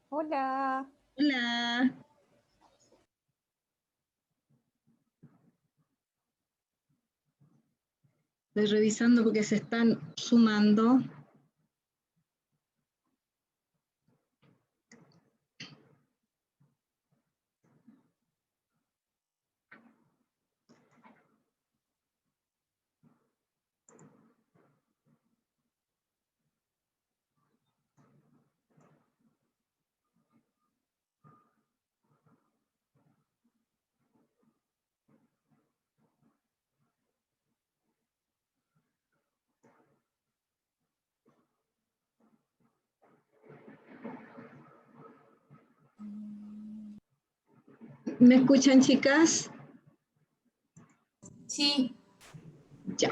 Hola. Hola. Estoy revisando porque se están sumando. ¿Me escuchan, chicas? Sí. Ya.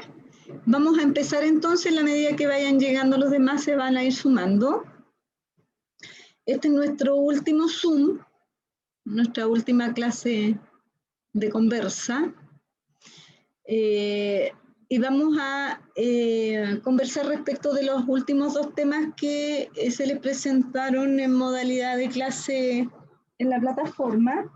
Vamos a empezar entonces, a la medida que vayan llegando los demás se van a ir sumando. Este es nuestro último Zoom, nuestra última clase de conversa. Y vamos a conversar respecto de los últimos dos temas que se les presentaron en modalidad de clase en la plataforma.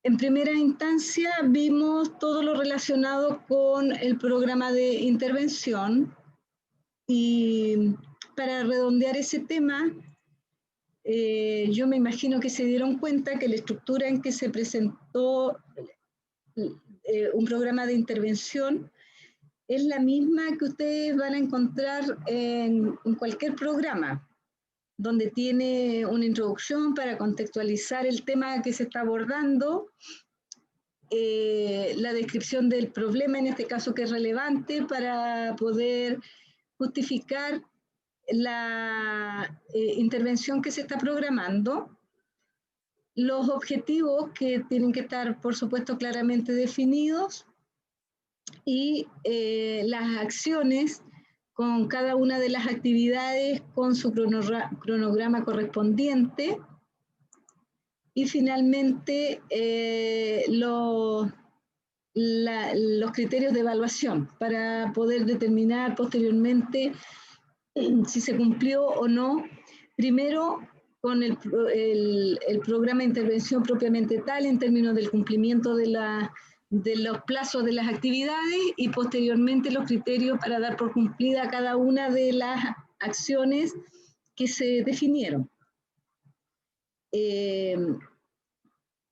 En primera instancia vimos todo lo relacionado con el programa de intervención y para redondear ese tema, yo me imagino que se dieron cuenta que la estructura en que se presentó un programa de intervención es la misma que ustedes van a encontrar en cualquier programa, donde tiene una introducción para contextualizar el tema que se está abordando, la descripción del problema, en este caso que es relevante, para poder justificar la intervención que se está programando, los objetivos que tienen que estar, por supuesto, claramente definidos y las acciones con cada una de las actividades con su cronograma correspondiente y finalmente los criterios de evaluación para poder determinar posteriormente si se cumplió o no, primero con el programa de intervención propiamente tal en términos del cumplimiento de los plazos de las actividades y posteriormente los criterios para dar por cumplida cada una de las acciones que se definieron.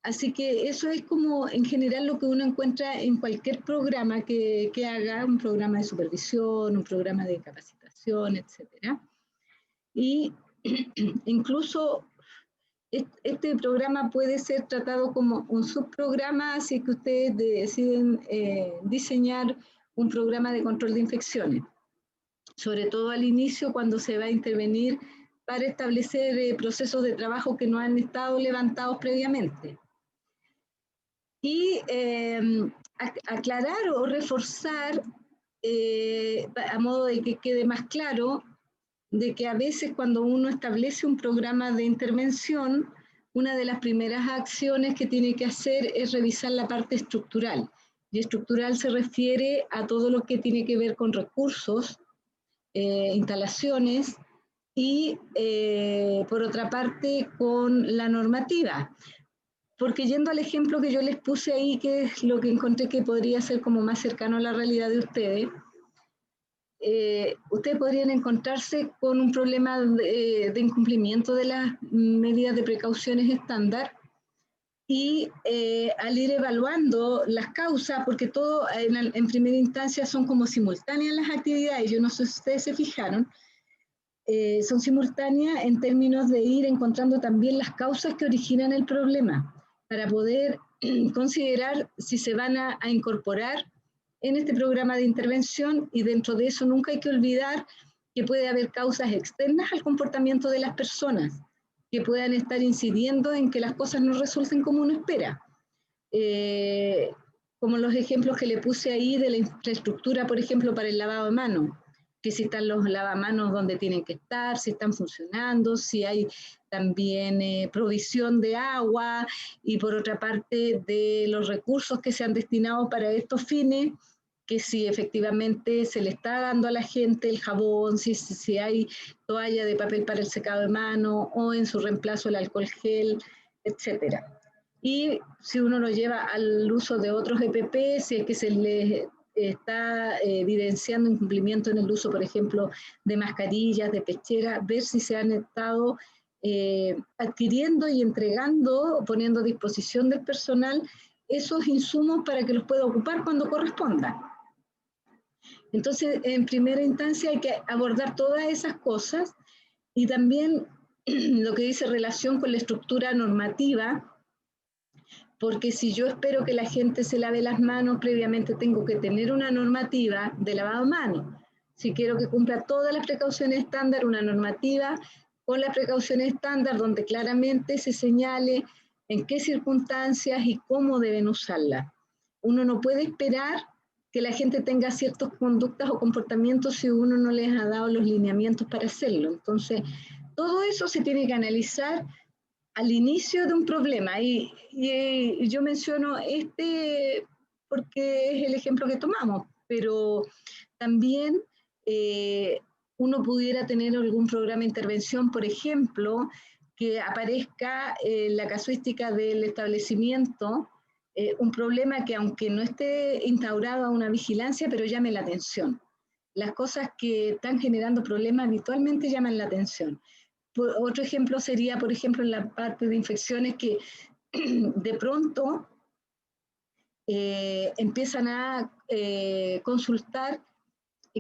Así que eso es como en general lo que uno encuentra en cualquier programa que haga, un programa de supervisión, un programa de capacitación, etc. Y incluso este programa puede ser tratado como un subprograma si es que ustedes deciden diseñar un programa de control de infecciones, sobre todo al inicio cuando se va a intervenir para establecer procesos de trabajo que no han estado levantados previamente. Y aclarar o reforzar a modo de que quede más claro de que a veces cuando uno establece un programa de intervención, una de las primeras acciones que tiene que hacer es revisar la parte estructural. Y estructural se refiere a todo lo que tiene que ver con recursos, instalaciones y, por otra parte, con la normativa. Porque yendo al ejemplo que yo les puse ahí, que es lo que encontré que podría ser como más cercano a la realidad de ustedes, ustedes podrían encontrarse con un problema de incumplimiento de las medidas de precauciones estándar y al ir evaluando las causas, porque todo en primera instancia son como simultáneas las actividades, yo no sé si ustedes se fijaron, son simultáneas en términos de ir encontrando también las causas que originan el problema, para poder considerar si se van a incorporar en este programa de intervención, y dentro de eso nunca hay que olvidar que puede haber causas externas al comportamiento de las personas, que puedan estar incidiendo en que las cosas no resulten como uno espera. Como los ejemplos que le puse ahí de la infraestructura, por ejemplo, para el lavado de manos. que si están los lavamanos donde tienen que estar, si están funcionando, si hay también provisión de agua y por otra parte de los recursos que se han destinado para estos fines, que si efectivamente se le está dando a la gente el jabón, si hay toalla de papel para el secado de mano o en su reemplazo el alcohol gel, etcétera. Y si uno lo lleva al uso de otros EPP, si es que se les está evidenciando incumplimiento en el uso, por ejemplo, de mascarillas, de pechera, ver si se han estado adquiriendo y entregando, poniendo a disposición del personal esos insumos para que los pueda ocupar cuando corresponda. Entonces, en primera instancia hay que abordar todas esas cosas y también lo que dice relación con la estructura normativa, porque si yo espero que la gente se lave las manos, previamente tengo que tener una normativa de lavado de manos. Si quiero que cumpla todas las precauciones estándar, una normativa con las precauciones estándar donde claramente se señale en qué circunstancias y cómo deben usarla. Uno no puede esperar que la gente tenga ciertas conductas o comportamientos si uno no les ha dado los lineamientos para hacerlo. Entonces, todo eso se tiene que analizar al inicio de un problema. Y yo menciono este porque es el ejemplo que tomamos, pero también uno pudiera tener algún programa de intervención, por ejemplo, que aparezca en la casuística del establecimiento, un problema que aunque no esté instaurado a una vigilancia, pero llame la atención. Las cosas que están generando problemas habitualmente llaman la atención. Otro ejemplo sería, por ejemplo, en la parte de infecciones que de pronto empiezan a consultar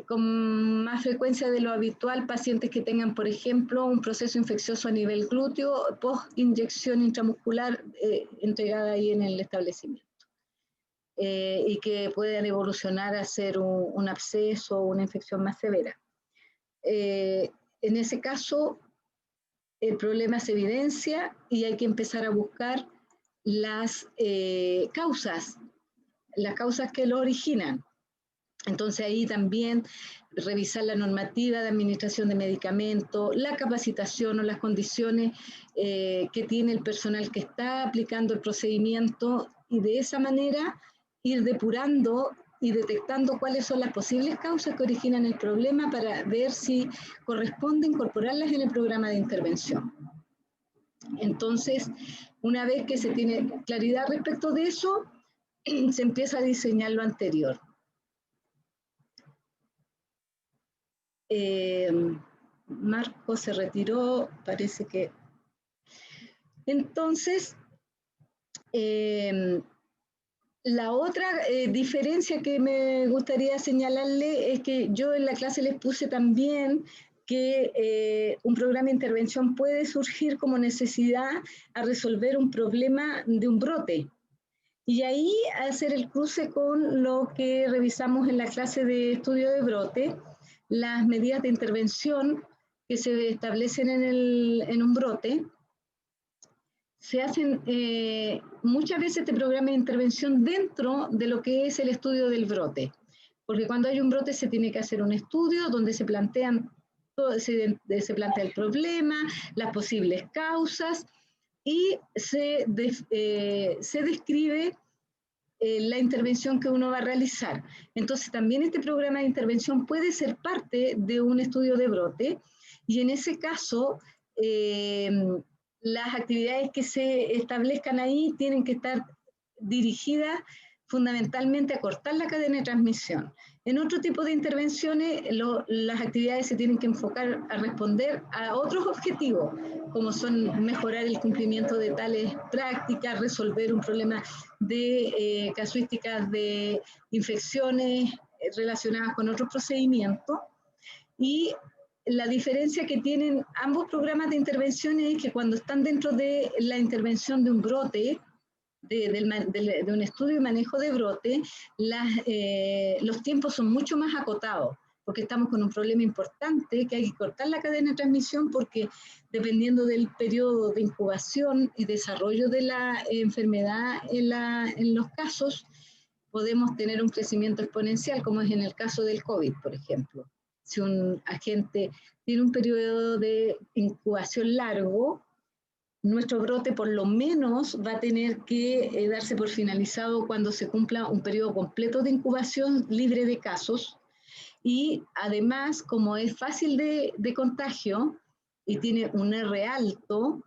con más frecuencia de lo habitual pacientes que tengan, por ejemplo, un proceso infeccioso a nivel glúteo post-inyección intramuscular entregada ahí en el establecimiento. Y que puedan evolucionar a ser un absceso o una infección más severa. En ese caso, el problema se evidencia y hay que empezar a buscar las causas que lo originan. Entonces ahí también revisar la normativa de administración de medicamentos, la capacitación o las condiciones que tiene el personal que está aplicando el procedimiento y de esa manera ir depurando y detectando cuáles son las posibles causas que originan el problema para ver si corresponde incorporarlas en el programa de intervención. Entonces, una vez que se tiene claridad respecto de eso, se empieza a diseñar lo anterior. Marco se retiró, parece que... Entonces, la otra diferencia que me gustaría señalarle es que yo en la clase les puse también que un programa de intervención puede surgir como necesidad a resolver un problema de un brote. Y ahí hacer el cruce con lo que revisamos en la clase de estudio de brote, las medidas de intervención que se establecen en un brote. Se hacen muchas veces este programa de intervención dentro de lo que es el estudio del brote, porque cuando hay un brote se tiene que hacer un estudio donde se plantea el problema, las posibles causas y se describe la intervención que uno va a realizar. Entonces también este programa de intervención puede ser parte de un estudio de brote y en ese caso las actividades que se establezcan ahí tienen que estar dirigidas fundamentalmente a cortar la cadena de transmisión. En otro tipo de intervenciones, las actividades se tienen que enfocar a responder a otros objetivos, como son mejorar el cumplimiento de tales prácticas, resolver un problema de casuísticas de infecciones relacionadas con otros procedimientos. Y la diferencia que tienen ambos programas de intervención es que cuando están dentro de la intervención de un brote, de un estudio y manejo de brote, los tiempos son mucho más acotados, porque estamos con un problema importante que hay que cortar la cadena de transmisión porque dependiendo del periodo de incubación y desarrollo de la enfermedad en los casos, podemos tener un crecimiento exponencial, como es en el caso del COVID, por ejemplo. si un agente tiene un periodo de incubación largo, nuestro brote por lo menos va a tener que darse por finalizado cuando se cumpla un periodo completo de incubación libre de casos. Y además, como es fácil de contagio y tiene un R alto,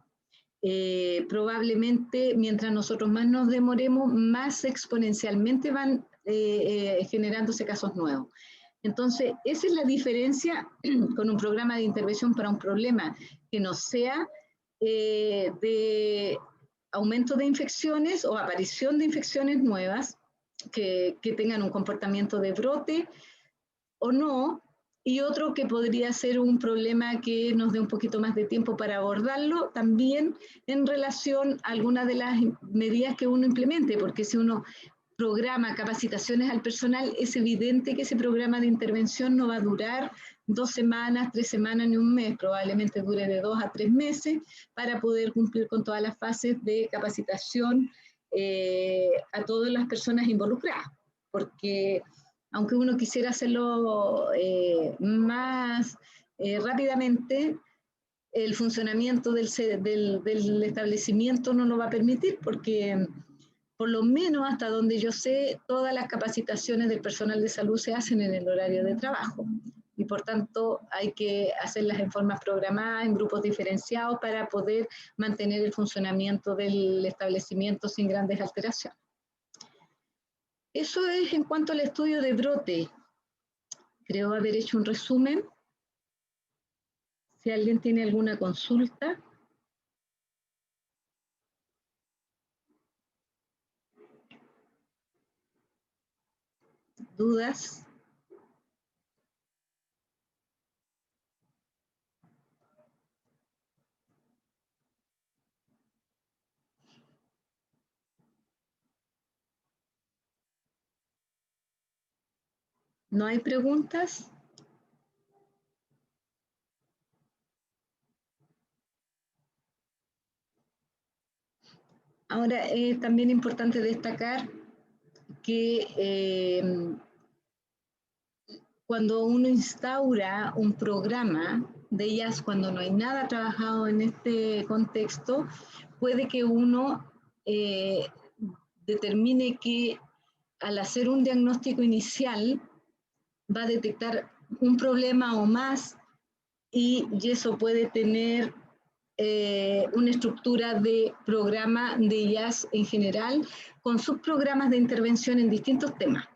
probablemente mientras nosotros más nos demoremos, más exponencialmente van generándose casos nuevos. Entonces, esa es la diferencia con un programa de intervención para un problema que no sea de aumento de infecciones o aparición de infecciones nuevas que tengan un comportamiento de brote o no, y otro que podría ser un problema que nos dé un poquito más de tiempo para abordarlo, también en relación a algunas de las medidas que uno implemente, porque si uno programa capacitaciones al personal, es evidente que ese programa de intervención no va a durar 2 semanas, 3 semanas ni un mes, probablemente dure de 2 a 3 meses para poder cumplir con todas las fases de capacitación a todas las personas involucradas, porque aunque uno quisiera hacerlo más rápidamente, el funcionamiento del establecimiento no lo va a permitir, porque por lo menos hasta donde yo sé, todas las capacitaciones del personal de salud se hacen en el horario de trabajo y por tanto hay que hacerlas en forma programada, en grupos diferenciados para poder mantener el funcionamiento del establecimiento sin grandes alteraciones. Eso es en cuanto al estudio de brote. Creo haber hecho un resumen. Si alguien tiene alguna consulta. ¿Dudas? ¿No hay preguntas? Ahora, es también importante destacar que cuando uno instaura un programa de ellas, cuando no hay nada trabajado en este contexto, puede que uno determine que al hacer un diagnóstico inicial va a detectar un problema o más y eso puede tener una estructura de programa de IAS en general con subprogramas de intervención en distintos temas,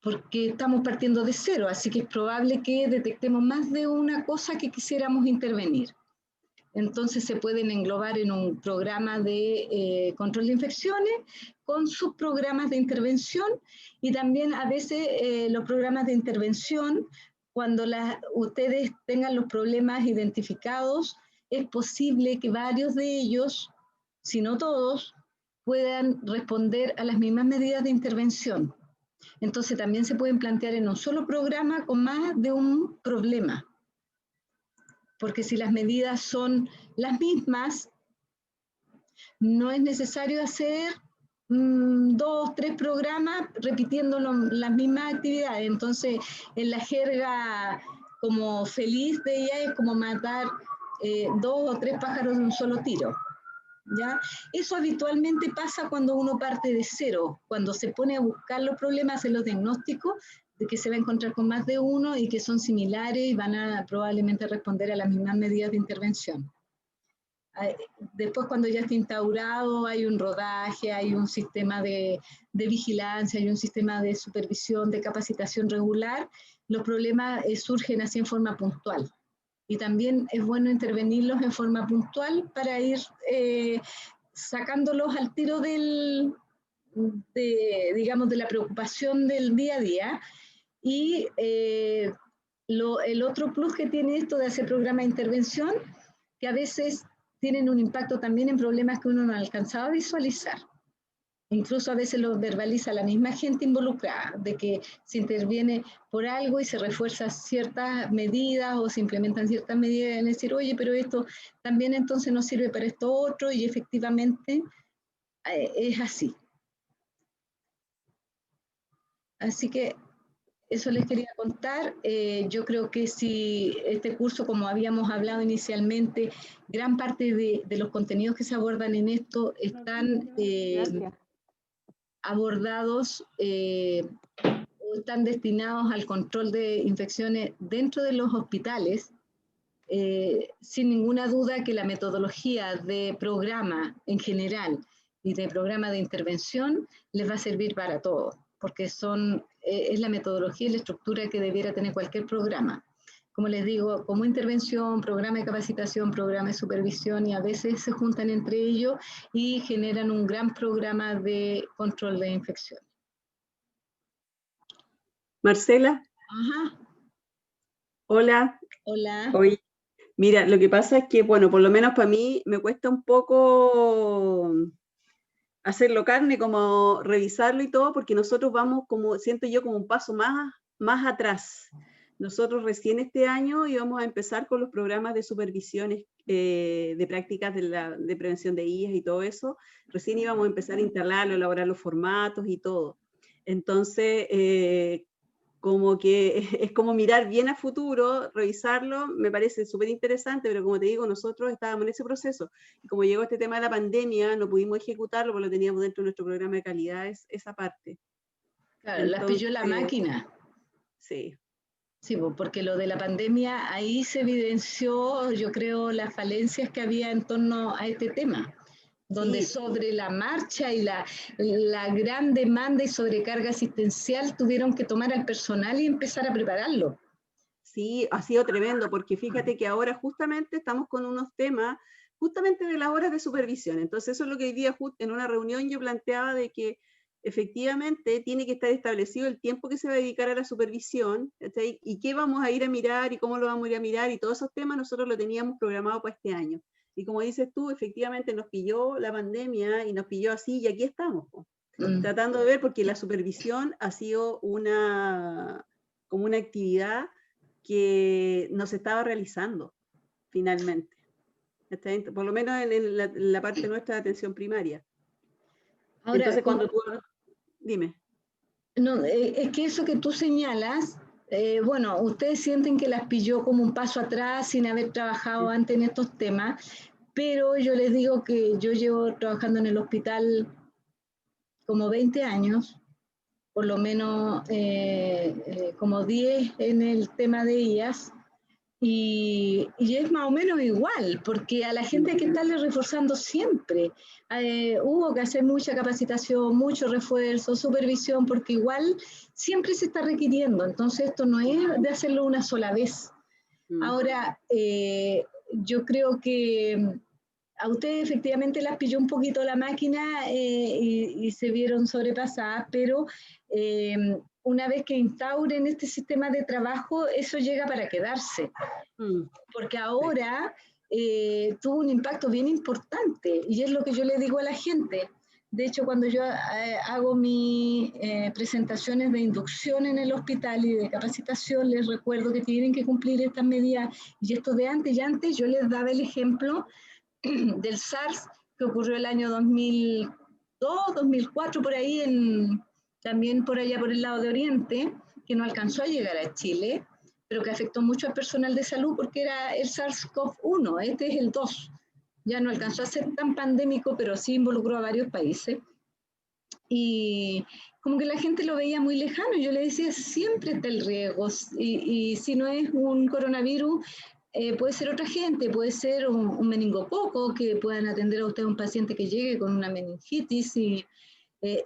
porque estamos partiendo de cero, así que es probable que detectemos más de una cosa que quisiéramos intervenir. Entonces se pueden englobar en un programa de control de infecciones con subprogramas de intervención y también a veces los programas de intervención, cuando ustedes tengan los problemas identificados, es posible que varios de ellos, si no todos, puedan responder a las mismas medidas de intervención. Entonces también se pueden plantear en un solo programa con más de un problema. Porque si las medidas son las mismas, no es necesario hacer 2, 3 programas repitiendo las mismas actividades. Entonces, en la jerga como feliz de ella es como matar 2 o 3 pájaros de un solo tiro. ¿Ya? Eso habitualmente pasa cuando uno parte de cero, cuando se pone a buscar los problemas en los diagnósticos, de que se va a encontrar con más de uno y que son similares y van a probablemente responder a las mismas medidas de intervención. Después, cuando ya está instaurado, hay un rodaje, hay un sistema de vigilancia, hay un sistema de supervisión, de capacitación regular, los problemas surgen así en forma puntual. Y también es bueno intervenirlos en forma puntual para ir sacándolos al tiro digamos, de la preocupación del día a día. Y el otro plus que tiene esto de hacer programa de intervención, que a veces tienen un impacto también en problemas que uno no alcanzaba a visualizar. Incluso a veces lo verbaliza la misma gente involucrada, de que se interviene por algo y se refuerzan ciertas medidas o se implementan ciertas medidas en decir, oye, pero esto también entonces no sirve para esto otro, y efectivamente es así. Así que eso les quería contar. Yo creo que si este curso, como habíamos hablado inicialmente, gran parte de los contenidos que se abordan en esto están abordados o están destinados al control de infecciones dentro de los hospitales, sin ninguna duda que la metodología de programa en general y de programa de intervención les va a servir para todo, porque es la metodología y la estructura que debiera tener cualquier programa. Como les digo, como intervención, programa de capacitación, programa de supervisión, y a veces se juntan entre ellos y generan un gran programa de control de infecciones. Marcela. Ajá. Hola. Hola. Hoy, mira, lo que pasa es que, bueno, por lo menos para mí me cuesta un poco hacerlo carne, como revisarlo y todo, porque nosotros vamos, como siento yo, como un paso más atrás. Nosotros recién este año íbamos a empezar con los programas de supervisiones de prácticas de prevención de IES y todo eso. Recién íbamos a empezar a instalarlo, elaborar los formatos y todo. Entonces, como que es como mirar bien a futuro, revisarlo, me parece súper interesante, pero como te digo, nosotros estábamos en ese proceso, y como llegó este tema de la pandemia, no pudimos ejecutarlo, porque lo teníamos dentro de nuestro programa de calidad, esa parte. Claro, las pilló la máquina. Sí. Sí, porque lo de la pandemia, ahí se evidenció, yo creo, las falencias que había en torno a este tema, donde sí, sobre la marcha y la gran demanda y sobrecarga asistencial tuvieron que tomar al personal y empezar a prepararlo. Sí, ha sido tremendo, porque fíjate que ahora justamente estamos con unos temas justamente de las horas de supervisión. Entonces eso es lo que hoy día en una reunión yo planteaba, de que efectivamente tiene que estar establecido el tiempo que se va a dedicar a la supervisión, ¿sí? Y qué vamos a ir a mirar y cómo lo vamos a ir a mirar, y todos esos temas nosotros lo teníamos programado para este año. Y como dices tú, efectivamente nos pilló la pandemia y nos pilló así, y aquí estamos, tratando de ver, porque la supervisión ha sido como una actividad que no se estaba realizando finalmente, por lo menos en la parte nuestra de atención primaria. Ahora, entonces cuando tú... Dime. No, es que eso que tú señalas, bueno, ustedes sienten que las pilló como un paso atrás sin haber trabajado antes en estos temas, pero yo les digo que yo llevo trabajando en el hospital como 20 años, por lo menos como 10 en el tema de IAS, y es más o menos igual, porque a la gente hay que estarle reforzando siempre. Hubo que hacer mucha capacitación, mucho refuerzo, supervisión, porque igual siempre se está requiriendo. Entonces esto no es de hacerlo una sola vez. Ahora, yo creo que a ustedes efectivamente las pilló un poquito la máquina y se vieron sobrepasadas, pero una vez que instauren este sistema de trabajo, eso llega para quedarse. Porque ahora tuvo un impacto bien importante, y es lo que yo le digo a la gente. De hecho, cuando yo hago mis presentaciones de inducción en el hospital y de capacitación, les recuerdo que tienen que cumplir estas medidas, y esto de antes y antes, yo les daba el ejemplo del SARS que ocurrió el año 2002, 2004, por ahí, también por allá por el lado de Oriente, que no alcanzó a llegar a Chile, pero que afectó mucho al personal de salud porque era el SARS-CoV-1, este es el 2. Ya no alcanzó a ser tan pandémico, pero sí involucró a varios países. Y como que la gente lo veía muy lejano. Yo le decía, siempre está el riesgo. Y si no es un coronavirus, puede ser otra gente, puede ser un meningococo, que puedan atender a usted a un paciente que llegue con una meningitis, y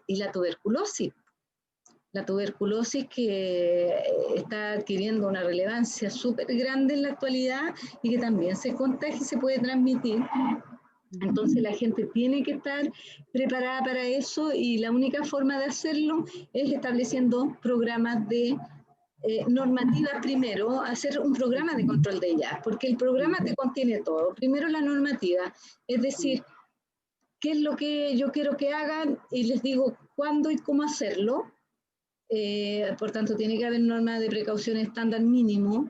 la tuberculosis. La tuberculosis, que está adquiriendo una relevancia súper grande en la actualidad y que también se contagia y se puede transmitir. Entonces la gente tiene que estar preparada para eso, y la única forma de hacerlo es estableciendo programas de normativas primero, hacer un programa de control de ellas, porque el programa te contiene todo. Primero la normativa, es decir, qué es lo que yo quiero que hagan y les digo cuándo y cómo hacerlo. Por tanto, tiene que haber normas de precaución estándar mínimo.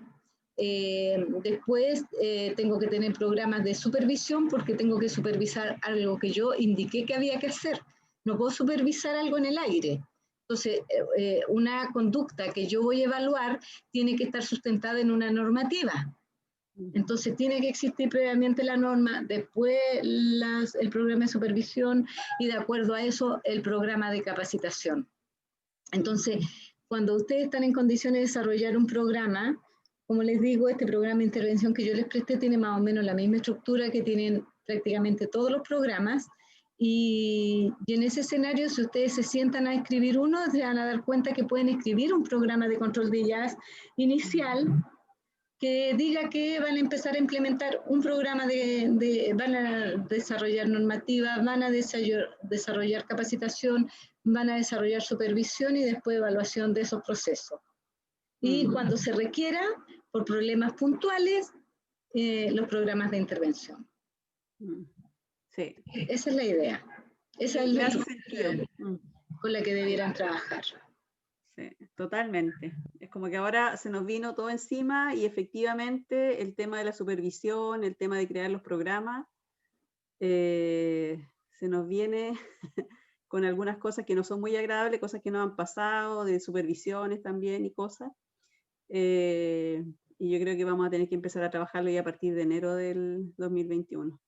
Después tengo que tener programas de supervisión, porque tengo que supervisar algo que yo indiqué que había que hacer. No puedo supervisar algo en el aire. Entonces, una conducta que yo voy a evaluar tiene que estar sustentada en una normativa. Entonces, tiene que existir previamente la norma, después el programa de supervisión y de acuerdo a eso el programa de capacitación. Entonces, cuando ustedes están en condiciones de desarrollar un programa, como les digo, este programa de intervención que yo les presté tiene más o menos la misma estructura que tienen prácticamente todos los programas, y en ese escenario, si ustedes se sientan a escribir uno, se van a dar cuenta que pueden escribir un programa de control de IAS inicial que diga que van a empezar a implementar un programa van a desarrollar normativa, van a desarrollar capacitación, van a desarrollar supervisión y después evaluación de esos procesos. Y cuando se requiera, por problemas puntuales, los programas de intervención. Sí. Esa es la idea. Esa es la idea con la que debieran trabajar. Sí, totalmente. Es como que ahora se nos vino todo encima y efectivamente el tema de la supervisión, el tema de crear los programas, se nos viene con algunas cosas que no son muy agradables, cosas que no han pasado, de supervisiones también y cosas. Y yo creo que vamos a tener que empezar a trabajarlo ya a partir de enero del 2021.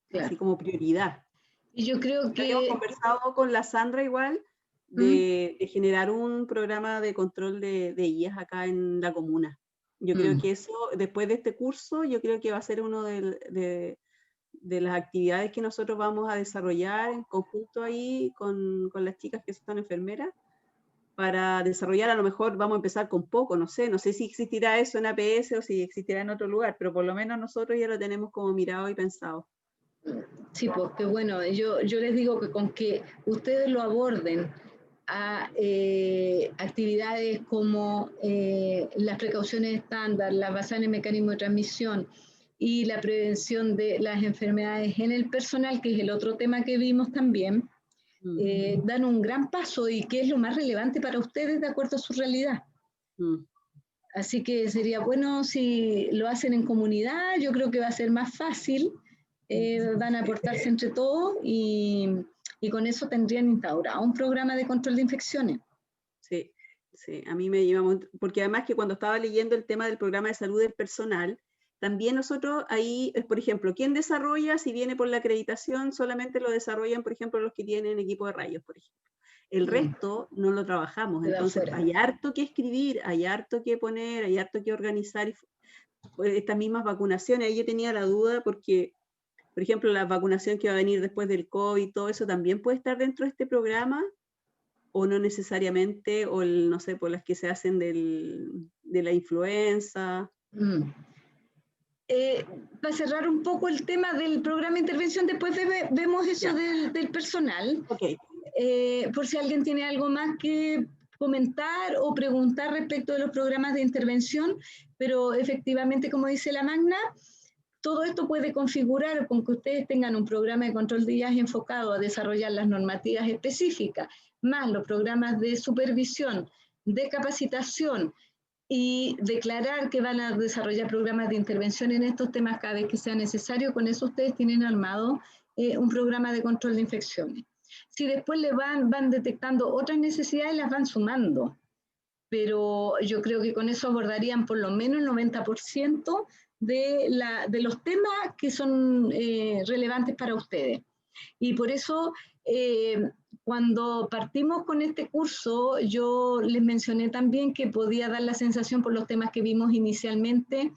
Claro. Así como prioridad. Y yo creo que... Hemos conversado con la Sandra igual de generar un programa de control de IAS acá en la comuna. Yo creo que eso, después de este curso, yo creo que va a ser uno de las actividades que nosotros vamos a desarrollar en conjunto ahí con las chicas que son enfermeras, para desarrollar. A lo mejor vamos a empezar con poco, no sé si existirá eso en APS o si existirá en otro lugar, pero por lo menos nosotros ya lo tenemos como mirado y pensado. Sí, pues que bueno, yo les digo que con que ustedes lo aborden a actividades como las precauciones estándar, las basadas en mecanismo de transmisión y la prevención de las enfermedades en el personal, que es el otro tema que vimos también, dan un gran paso y que es lo más relevante para ustedes de acuerdo a su realidad. Así que sería bueno si lo hacen en comunidad, yo creo que va a ser más fácil, van a aportarse entre todos y con eso tendrían instaurado un programa de control de infecciones. Sí, sí, a mí me lleva, porque además que cuando estaba leyendo el tema del programa de salud del personal, también nosotros ahí, por ejemplo, ¿quién desarrolla? Si viene por la acreditación, solamente lo desarrollan, por ejemplo, los que tienen equipo de rayos, por ejemplo. El resto no lo trabajamos, entonces hay harto que escribir, hay harto que poner, hay harto que organizar, estas mismas vacunaciones. Ahí yo tenía la duda porque, por ejemplo, la vacunación que va a venir después del COVID, todo eso también puede estar dentro de este programa, o no necesariamente, o no sé, por las que se hacen de la influenza. Para cerrar un poco el tema del programa de intervención, después vemos eso del personal. Okay. Por si alguien tiene algo más que comentar o preguntar respecto de los programas de intervención, pero efectivamente, como dice la Magna, todo esto puede configurar con que ustedes tengan un programa de control de IAS enfocado a desarrollar las normativas específicas, más los programas de supervisión, de capacitación, y declarar que van a desarrollar programas de intervención en estos temas cada vez que sea necesario. Con eso ustedes tienen armado un programa de control de infecciones. Si después le van detectando otras necesidades, las van sumando. Pero yo creo que con eso abordarían por lo menos el 90% de los temas que son relevantes para ustedes. Y por eso, cuando partimos con este curso, yo les mencioné también que podía dar la sensación por los temas que vimos inicialmente,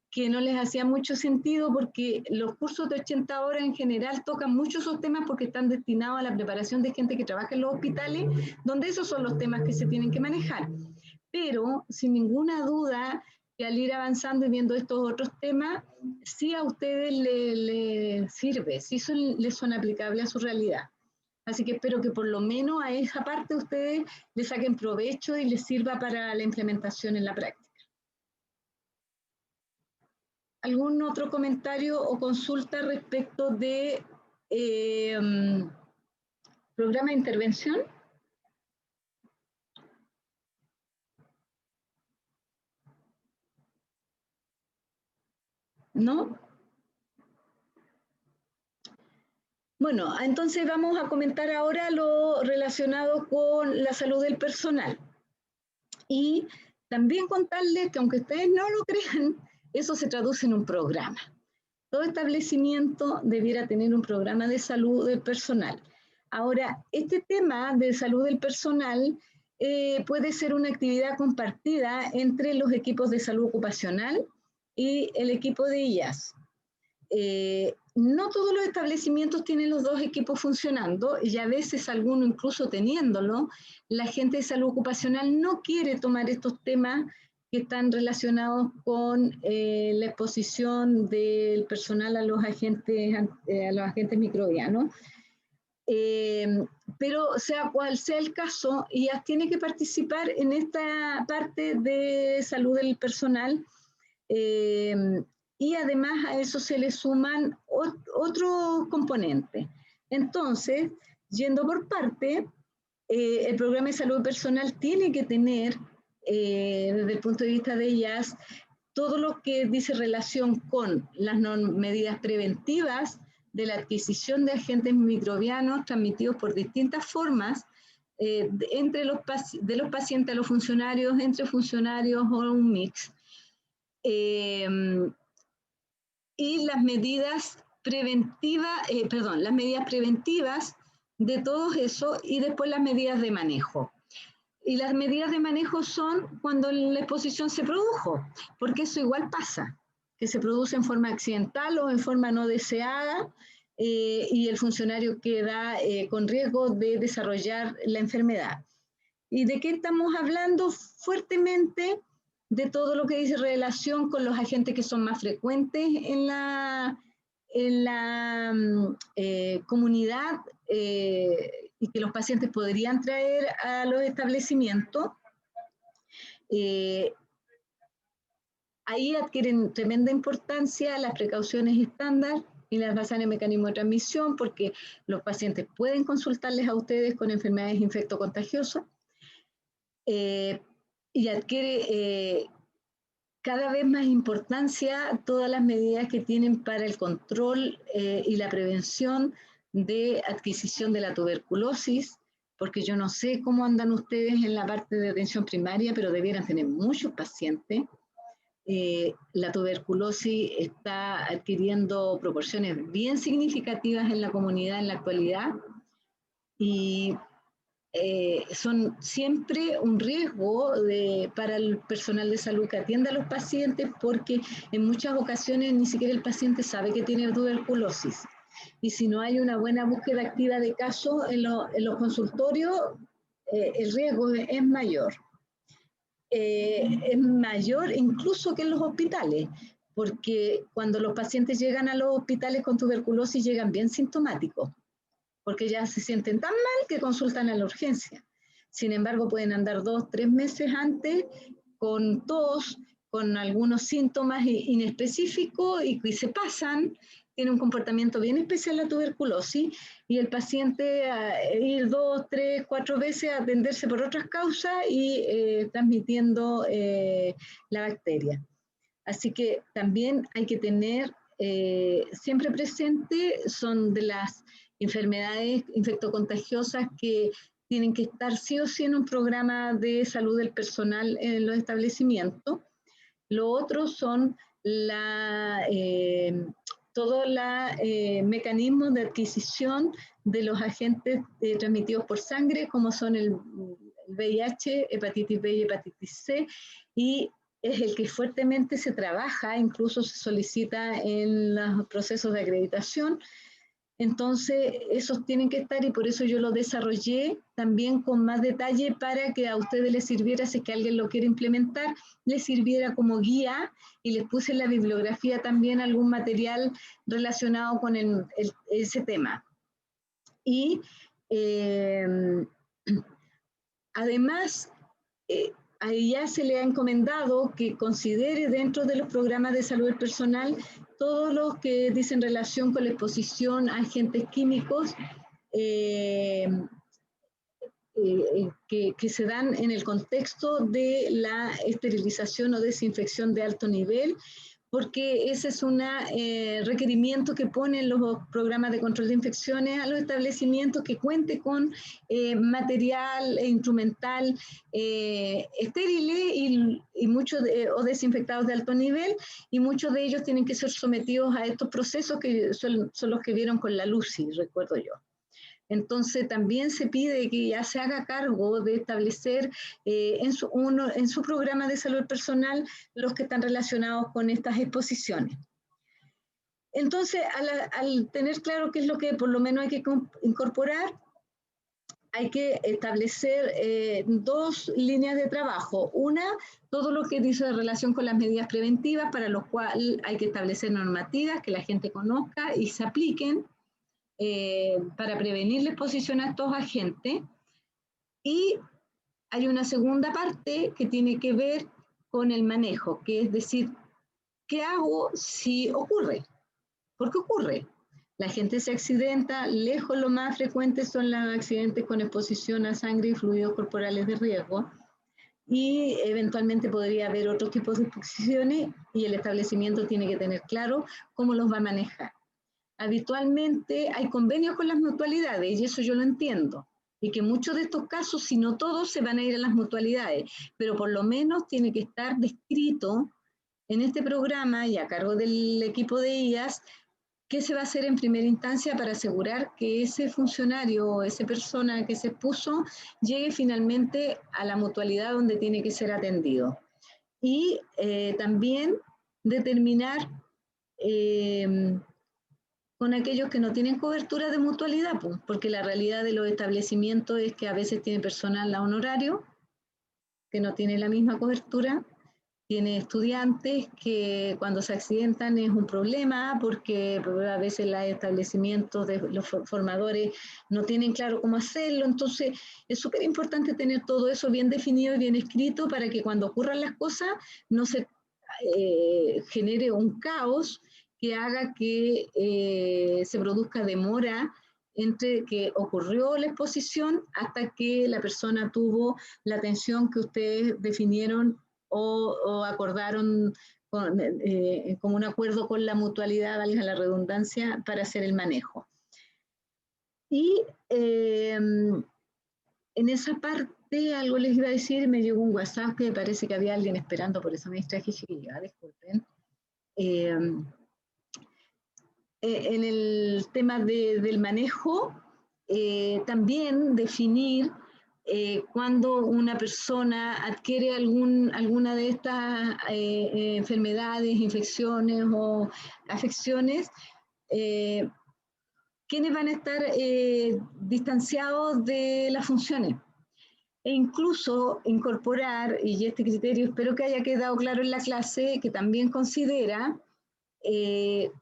que no les hacía mucho sentido porque los cursos de 80 horas en general tocan mucho esos temas porque están destinados a la preparación de gente que trabaja en los hospitales, donde esos son los temas que se tienen que manejar. Pero sin ninguna duda que al ir avanzando y viendo estos otros temas, sí a ustedes les sirve, sí les son aplicables a su realidad. Así que espero que por lo menos a esa parte ustedes le saquen provecho y les sirva para la implementación en la práctica. ¿Algún otro comentario o consulta respecto de programa de intervención? ¿No? Bueno, entonces vamos a comentar ahora lo relacionado con la salud del personal. Y también contarles que aunque ustedes no lo crean, eso se traduce en un programa. Todo establecimiento debiera tener un programa de salud del personal. Ahora, este tema de salud del personal puede ser una actividad compartida entre los equipos de salud ocupacional y el equipo de IAS. No todos los establecimientos tienen los dos equipos funcionando y a veces alguno incluso teniéndolo, la gente de salud ocupacional no quiere tomar estos temas que están relacionados con la exposición del personal a los agentes microbianos. Pero sea cual sea el caso, IAS tiene que participar en esta parte de salud del personal. Y además a eso se le suman otros componentes. Entonces, yendo por parte, el programa de salud personal tiene que tener, desde el punto de vista de IAS, todo lo que dice relación con las medidas preventivas de la adquisición de agentes microbianos transmitidos por distintas formas, de los pacientes a los funcionarios, entre funcionarios o un mix. Y las medidas preventivas, las medidas preventivas de todo eso y después las medidas de manejo. Y las medidas de manejo son cuando la exposición se produjo, porque eso igual pasa, que se produce en forma accidental o en forma no deseada y el funcionario queda con riesgo de desarrollar la enfermedad. ¿Y de qué estamos hablando? Fuertemente de todo lo que dice relación con los agentes que son más frecuentes en la comunidad y que los pacientes podrían traer a los establecimientos. Ahí adquieren tremenda importancia las precauciones estándar y las basadas en mecanismos de transmisión, porque los pacientes pueden consultarles a ustedes con enfermedades infectocontagiosas. Y adquiere cada vez más importancia todas las medidas que tienen para el control y la prevención de adquisición de la tuberculosis, porque yo no sé cómo andan ustedes en la parte de atención primaria, pero debieran tener muchos pacientes. La tuberculosis está adquiriendo proporciones bien significativas en la comunidad en la actualidad y son siempre un riesgo para el personal de salud que atiende a los pacientes, porque en muchas ocasiones ni siquiera el paciente sabe que tiene tuberculosis. Y si no hay una buena búsqueda activa de casos en los consultorios, el riesgo es mayor. Es mayor incluso que en los hospitales, porque cuando los pacientes llegan a los hospitales con tuberculosis llegan bien sintomáticos, porque ya se sienten tan mal que consultan a la urgencia. Sin embargo, pueden andar 2 o 3 meses antes con tos, con algunos síntomas inespecíficos y se pasan, tiene un comportamiento bien especial la tuberculosis y el paciente ir 2, 3, 4 veces a atenderse por otras causas y transmitiendo la bacteria. Así que también hay que tener siempre presente, son de las enfermedades infectocontagiosas que tienen que estar sí o sí en un programa de salud del personal en los establecimientos. Lo otro son todos los mecanismos de adquisición de los agentes transmitidos por sangre, como son el VIH, hepatitis B y hepatitis C, y es el que fuertemente se trabaja, incluso se solicita en los procesos de acreditación. Entonces, esos tienen que estar y por eso yo lo desarrollé también con más detalle para que a ustedes les sirviera, si es que alguien lo quiere implementar, les sirviera como guía y les puse en la bibliografía también algún material relacionado con ese tema. Y además, a ella se le ha encomendado que considere dentro de los programas de salud del personal todos los que dicen relación con la exposición a agentes químicos que se dan en el contexto de la esterilización o desinfección de alto nivel, porque ese es un requerimiento que ponen los programas de control de infecciones a los establecimientos que cuente con material e instrumental estériles y muchos o desinfectados de alto nivel, y muchos de ellos tienen que ser sometidos a estos procesos que son los que vieron con la LUCI, recuerdo yo. Entonces también se pide que ya se haga cargo de establecer en su programa de salud personal los que están relacionados con estas exposiciones. Entonces, al tener claro qué es lo que por lo menos hay que incorporar, hay que establecer dos líneas de trabajo. Una, todo lo que dice de relación con las medidas preventivas, para lo cual hay que establecer normativas que la gente conozca y se apliquen, para prevenir la exposición a estos agentes. Y hay una segunda parte que tiene que ver con el manejo, que es decir, ¿qué hago si ocurre? ¿Por qué ocurre? La gente se accidenta, lejos lo más frecuente son los accidentes con exposición a sangre y fluidos corporales de riesgo, y eventualmente podría haber otros tipos de exposiciones y el establecimiento tiene que tener claro cómo los va a manejar. Habitualmente hay convenios con las mutualidades y eso yo lo entiendo, y que muchos de estos casos, si no todos, se van a ir a las mutualidades, pero por lo menos tiene que estar descrito en este programa y a cargo del equipo de IAS qué se va a hacer en primera instancia para asegurar que ese funcionario o esa persona que se expuso llegue finalmente a la mutualidad donde tiene que ser atendido. Y también determinar con aquellos que no tienen cobertura de mutualidad, pues, porque la realidad de los establecimientos es que a veces tiene personal a honorario que no tiene la misma cobertura, tiene estudiantes que cuando se accidentan es un problema porque a veces los establecimientos de los formadores no tienen claro cómo hacerlo, entonces es súper importante tener todo eso bien definido y bien escrito para que cuando ocurran las cosas no se genere un caos que haga que se produzca demora entre que ocurrió la exposición hasta que la persona tuvo la atención que ustedes definieron o acordaron como un acuerdo con la mutualidad, valga la redundancia, para hacer el manejo. Y en esa parte algo les iba a decir, me llegó un WhatsApp que parece que había alguien esperando, por eso me distraje, chiquillos, disculpen. En el tema del manejo, también definir cuando una persona adquiere alguna de estas enfermedades, infecciones o afecciones, ¿quiénes van a estar distanciados de las funciones? E incluso incorporar, y este criterio espero que haya quedado claro en la clase, que también considera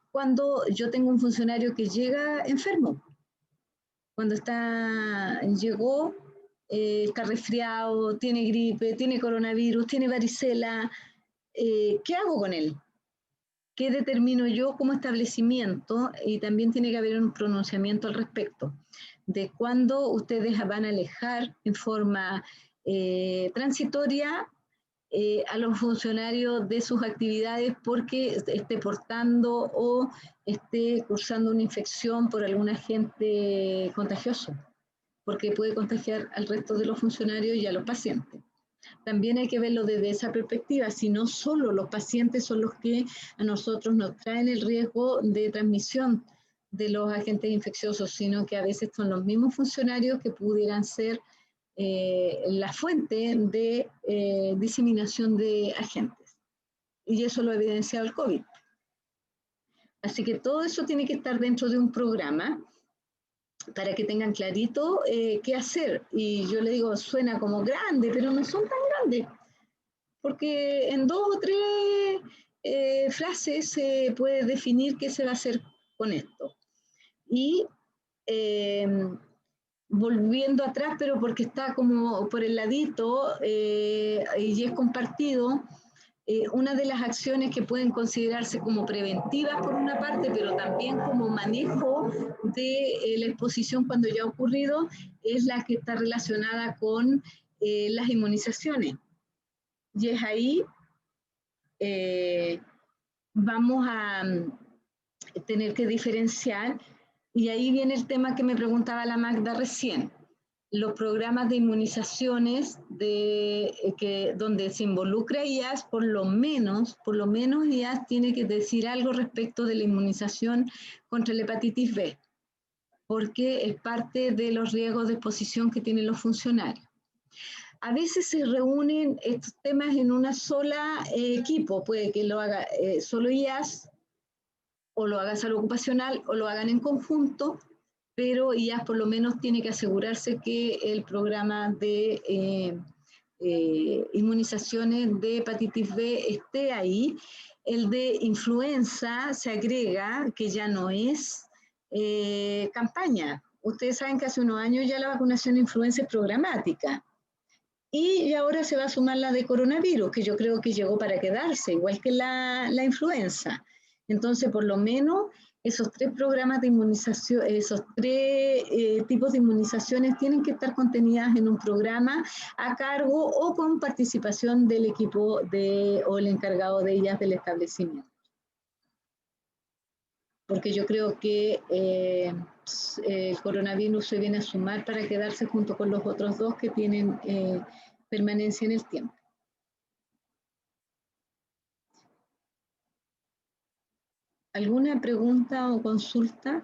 cuando yo tengo un funcionario que llega enfermo, cuando llegó, está resfriado, tiene gripe, tiene coronavirus, tiene varicela, ¿qué hago con él? ¿Qué determino yo como establecimiento? Y también tiene que haber un pronunciamiento al respecto de cuándo ustedes van a alejar en forma transitoria a los funcionarios de sus actividades porque esté portando o esté cursando una infección por algún agente contagioso, porque puede contagiar al resto de los funcionarios y a los pacientes. También hay que verlo desde esa perspectiva, si no solo los pacientes son los que a nosotros nos traen el riesgo de transmisión de los agentes infecciosos, sino que a veces son los mismos funcionarios que pudieran ser la fuente de diseminación de agentes. Y eso lo ha evidenciado el COVID. Así que todo eso tiene que estar dentro de un programa para que tengan clarito qué hacer. Y yo le digo, suena como grande, pero no son tan grandes, porque en 2 o 3 frases se puede definir qué se va a hacer con esto. Y volviendo atrás, pero porque está como por el ladito y es compartido, una de las acciones que pueden considerarse como preventivas por una parte, pero también como manejo de la exposición cuando ya ha ocurrido, es la que está relacionada con las inmunizaciones. Y es ahí vamos a tener que diferenciar, y ahí viene el tema que me preguntaba la Magda recién. Los programas de inmunizaciones donde se involucra IAS, por lo menos IAS tiene que decir algo respecto de la inmunización contra la hepatitis B, porque es parte de los riesgos de exposición que tienen los funcionarios. A veces se reúnen estos temas en una sola equipo, puede que lo haga solo IAS, o lo haga salud ocupacional, o lo hagan en conjunto, pero IAS por lo menos tiene que asegurarse que el programa de inmunizaciones de hepatitis B esté ahí. El de influenza se agrega, que ya no es campaña. Ustedes saben que hace unos años ya la vacunación de influenza es programática. Y ahora se va a sumar la de coronavirus, que yo creo que llegó para quedarse, igual que la influenza. Entonces, por lo menos, esos 3 programas de inmunización, esos 3 tipos de inmunizaciones tienen que estar contenidas en un programa a cargo o con participación del equipo o el encargado de ellas del establecimiento. Porque yo creo que el coronavirus se viene a sumar para quedarse junto con los otros 2 que tienen permanencia en el tiempo. ¿Alguna pregunta o consulta?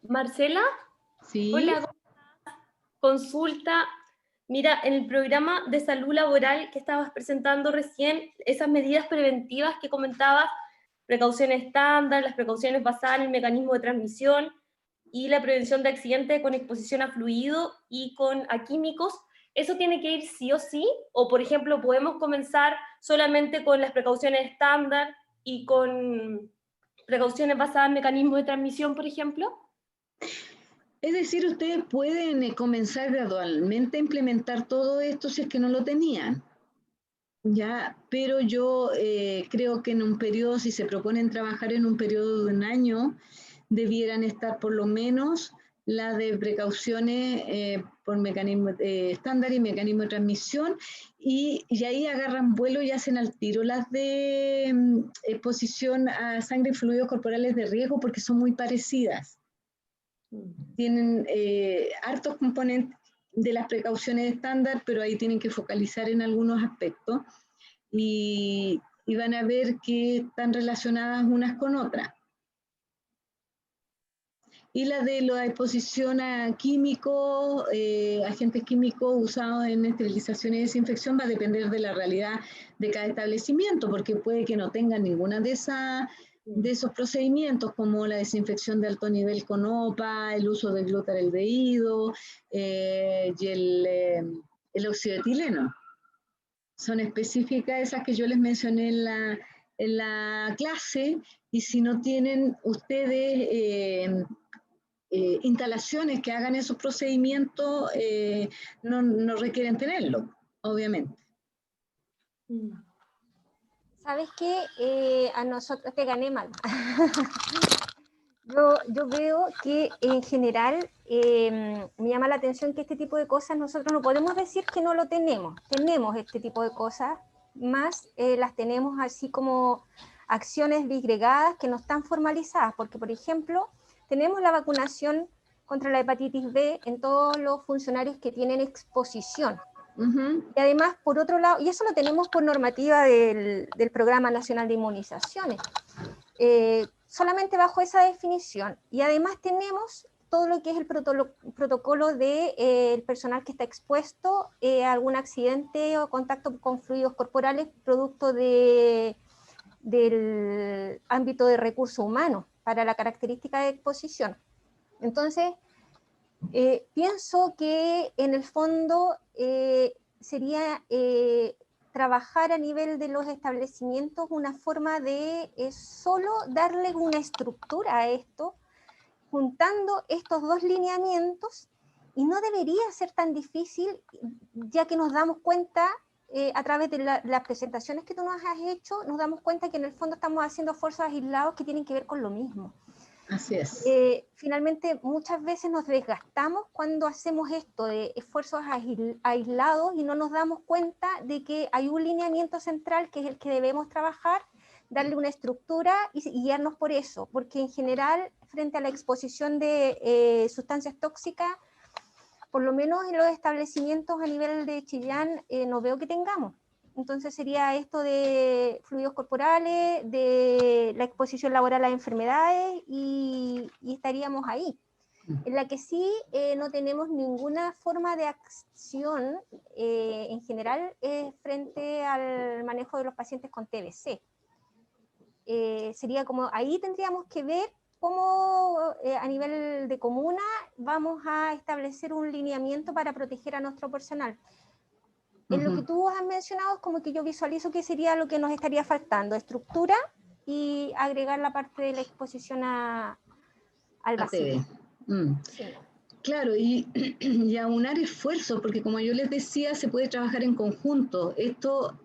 Marcela, Sí. hola, consulta. Mira, en el programa de salud laboral que estabas presentando recién, esas medidas preventivas que comentabas, precauciones estándar, las precauciones basadas en el mecanismo de transmisión y la prevención de accidentes con exposición a fluido y a químicos, ¿eso tiene que ir sí o sí? O, por ejemplo, ¿podemos comenzar solamente con las precauciones estándar y con precauciones basadas en mecanismos de transmisión, por ejemplo? Es decir, ustedes pueden comenzar gradualmente a implementar todo esto si es que no lo tenían. Ya, pero yo creo que en un periodo, si se proponen trabajar en un periodo de un año, debieran estar por lo menos la de precauciones por mecanismo estándar y mecanismo de transmisión, y ahí agarran vuelo y hacen al tiro las de exposición a sangre y fluidos corporales de riesgo, porque son muy parecidas. Tienen hartos componentes de las precauciones estándar, pero ahí tienen que focalizar en algunos aspectos y van a ver que están relacionadas unas con otras. Y la de la exposición a químicos, agentes químicos usados en esterilización y desinfección va a depender de la realidad de cada establecimiento, porque puede que no tengan ninguna de esos procedimientos, como la desinfección de alto nivel con OPA, el uso de glutaldehído y el óxido de etileno. Son específicas esas que yo les mencioné en la clase, y si no tienen ustedes instalaciones que hagan esos procedimientos, no requieren tenerlo, obviamente. ¿Sabes qué? A nosotros te gané mal. Yo veo que en general me llama la atención que este tipo de cosas nosotros no podemos decir que no lo tenemos. Tenemos este tipo de cosas, más las tenemos así como acciones disgregadas que no están formalizadas, porque por ejemplo tenemos la vacunación contra la hepatitis B en todos los funcionarios que tienen exposición. Y además, por otro lado, y eso lo tenemos por normativa del Programa Nacional de Inmunizaciones, solamente bajo esa definición. Y además tenemos todo lo que es el protocolo del personal que está expuesto a algún accidente o contacto con fluidos corporales producto del ámbito de recursos humanos para la característica de exposición. Entonces, pienso que en el fondo sería trabajar a nivel de los establecimientos una forma de solo darle una estructura a esto, juntando estos 2 lineamientos, y no debería ser tan difícil, ya que nos damos cuenta a través de las presentaciones que tú nos has hecho, nos damos cuenta que en el fondo estamos haciendo esfuerzos aislados que tienen que ver con lo mismo. Así es. Finalmente, muchas veces nos desgastamos cuando hacemos esto de esfuerzos aislados y no nos damos cuenta de que hay un lineamiento central que es el que debemos trabajar, darle una estructura y guiarnos por eso, porque en general, frente a la exposición de sustancias tóxicas, por lo menos en los establecimientos a nivel de Chillán, no veo que tengamos. Entonces sería esto de fluidos corporales, de la exposición laboral a enfermedades y estaríamos ahí. En la que sí no tenemos ninguna forma de acción en general frente al manejo de los pacientes con TBC. Sería como, ahí tendríamos que ver cómo a nivel de comuna vamos a establecer un lineamiento para proteger a nuestro personal. En lo que tú has mencionado es como que yo visualizo que sería lo que nos estaría faltando, estructura y agregar la parte de la exposición al vacío. Sí. Claro, y aunar esfuerzos, porque como yo les decía, se puede trabajar en conjunto. Esto,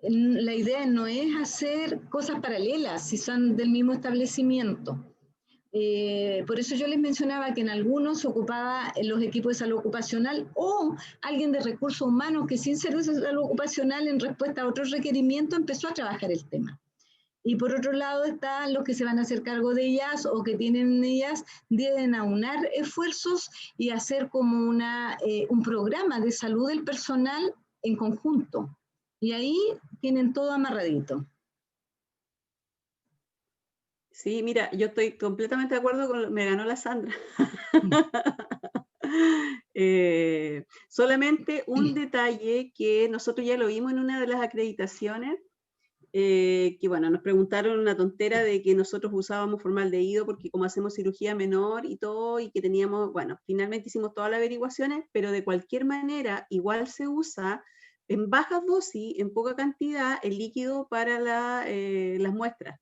la idea no es hacer cosas paralelas, si son del mismo establecimiento. Por eso yo les mencionaba que en algunos se ocupaba los equipos de salud ocupacional o alguien de recursos humanos que sin servicio de salud ocupacional en respuesta a otros requerimientos empezó a trabajar el tema. Y por otro lado están los que se van a hacer cargo de ellas o que tienen ellas, deben aunar esfuerzos y hacer como un programa de salud del personal en conjunto. Y ahí tienen todo amarradito. Sí, mira, yo estoy completamente de acuerdo con, me ganó la Sandra. Solamente un detalle que nosotros ya lo vimos en una de las acreditaciones, que bueno, nos preguntaron una tontera de que nosotros usábamos formaldehído porque como hacemos cirugía menor y todo, y que teníamos, bueno, finalmente hicimos todas las averiguaciones, pero de cualquier manera igual se usa en bajas dosis, en poca cantidad, el líquido para las muestras.